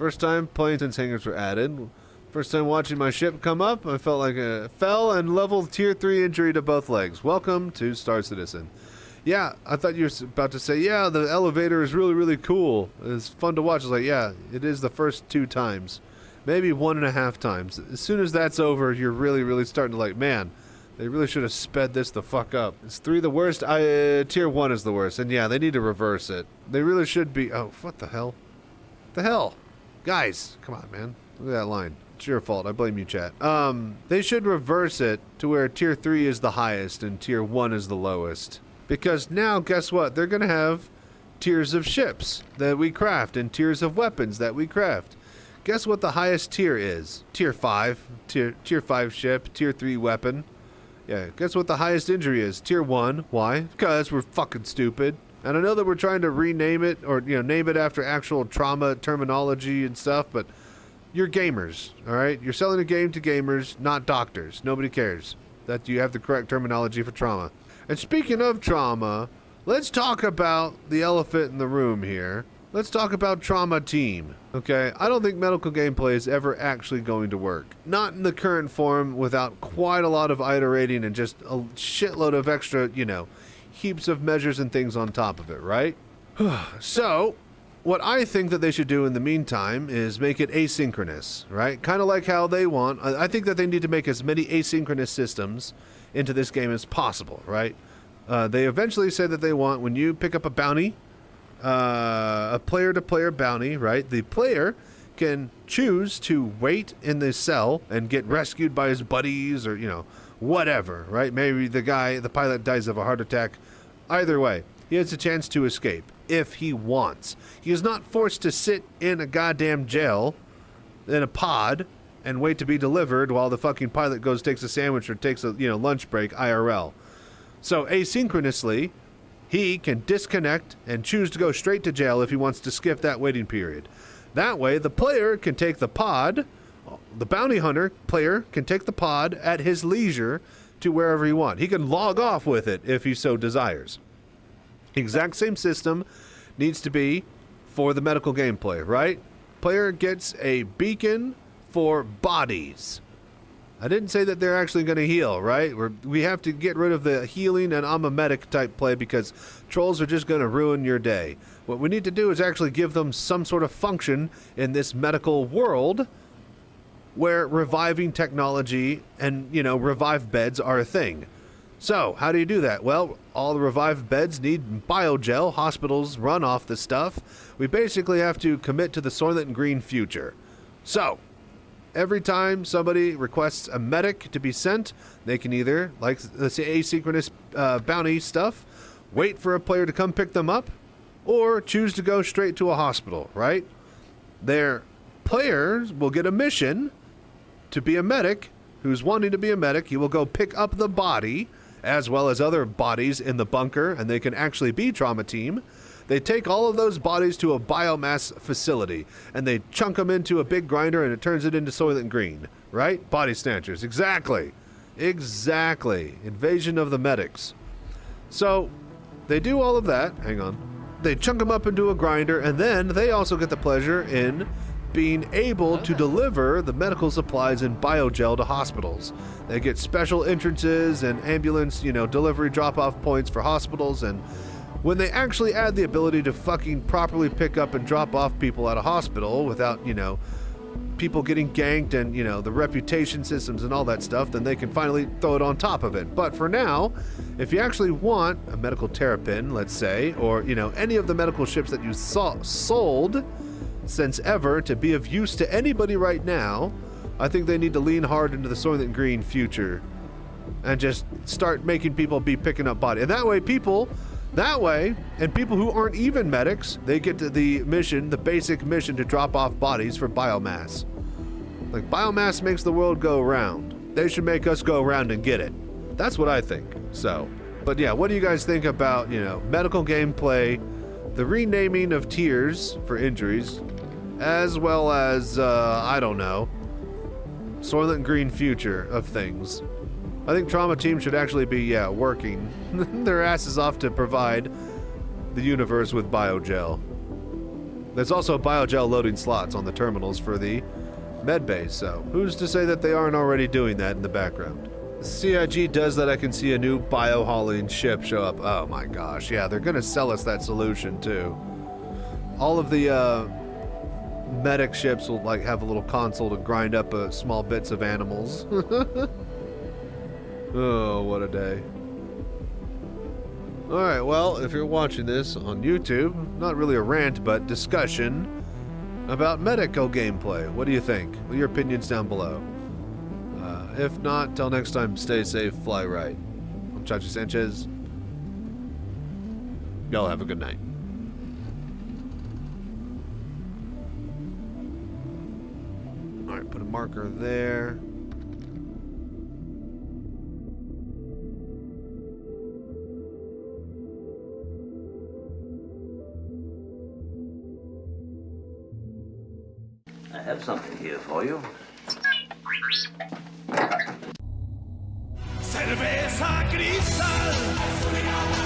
First time playing since hangars were added. First time watching my ship come up, I felt like I fell and leveled tier 3 injury to both legs. Welcome to Star Citizen. Yeah, I thought you were about to say, yeah, the elevator is really, really cool. It's fun to watch. I was like, yeah, it is the first 2 times. Maybe 1.5 times. As soon as that's over, you're really, really starting to like, man, they really should have sped this the fuck up. Is 3 the worst? Tier 1 is the worst. And yeah, they need to reverse it. They really should be. Oh, what the hell? The hell? Guys, come on, man. Look at that line. It's your fault. I blame you, chat. They should reverse it to where tier 3 is the highest and tier 1 is the lowest. Because now, guess what? They're going to have tiers of ships that we craft and tiers of weapons that we craft. Guess what the highest tier is? Tier 5. Tier 5 ship. Tier 3 weapon. Yeah, guess what the highest injury is? Tier 1. Why? Because we're fucking stupid. And I know that we're trying to rename it or, name it after actual trauma terminology and stuff, but you're gamers, all right? You're selling a game to gamers, not doctors. Nobody cares that you have the correct terminology for trauma. And speaking of trauma, let's talk about the elephant in the room here. Let's talk about Trauma Team, okay? I don't think medical gameplay is ever actually going to work. Not in the current form without quite a lot of iterating and just a shitload of extra, heaps of measures and things on top of it, right? So, what I think that they should do in the meantime is make it asynchronous, right? Kind of like how they want. I think that they need to make as many asynchronous systems into this game as possible, right? They eventually say that they want, when you pick up a bounty, a player-to-player bounty, right? The player can choose to wait in the cell and get rescued by his buddies or, whatever, right? Maybe the pilot dies of a heart attack. Either way, he has a chance to escape if he wants. He is not forced to sit in a goddamn jail in a pod and wait to be delivered while the fucking pilot goes, takes a sandwich or takes a, lunch break IRL. So asynchronously, he can disconnect and choose to go straight to jail if he wants to skip that waiting period. That way, the player can take the pod, the bounty hunter player can take the pod at his leisure to wherever he wants. He can log off with it if he so desires. Exact same system needs to be for the medical gameplay, right? Player gets a beacon for bodies. I didn't say that they're actually going to heal, right? We have to get rid of the healing and I'm a medic type play because trolls are just going to ruin your day. What we need to do is actually give them some sort of function in this medical world where reviving technology and, revive beds are a thing. So, how do you do that? Well, all the revived beds need biogel. Hospitals run off the stuff. We basically have to commit to the Soylent green future. So, every time somebody requests a medic to be sent, they can either, like, let's say asynchronous bounty stuff, wait for a player to come pick them up, or choose to go straight to a hospital, right? Their players will get a mission to be a medic who's wanting to be a medic. He will go pick up the body as well as other bodies in the bunker, and they can actually be Trauma Team. They take all of those bodies to a biomass facility, and they chunk them into a big grinder, and it turns it into Soylent Green, right? Body snatchers. Exactly. Invasion of the medics. So, they do all of that. Hang on. They chunk them up into a grinder, and then they also get the pleasure in being able to deliver the medical supplies and biogel to hospitals. They get special entrances and ambulance, delivery drop-off points for hospitals, and when they actually add the ability to fucking properly pick up and drop off people at a hospital without, people getting ganked and, the reputation systems and all that stuff, then they can finally throw it on top of it. But for now, if you actually want a medical terrapin, let's say, or, any of the medical ships that you sold since ever to be of use to anybody right now, I think they need to lean hard into the Soylent Green future and just start making people be picking up bodies. And that way, and people who aren't even medics, they get to the basic mission to drop off bodies for biomass. Like, biomass makes the world go round. They should make us go around and get it. That's what I think. So, but yeah, what do you guys think about, medical gameplay, the renaming of tiers for injuries, as well as, Soylent Green future of things? I think Trauma Team should actually be, working their asses off to provide the universe with biogel. There's also biogel loading slots on the terminals for the med base, so who's to say that they aren't already doing that in the background? CIG does that. I can see a new bio-hauling ship show up. Oh my gosh, yeah, they're gonna sell us that solution too. All of the medic ships will like have a little console to grind up small bits of animals. Oh, what a day. Alright, well, if you're watching this on YouTube, not really a rant, but discussion about medical gameplay. What do you think? Leave your opinions down below. If not, till next time, stay safe, fly right. I'm Chachi Sanchez. Y'all have a good night. Alright, put a marker there. I have something here for you. Cerveza cristal.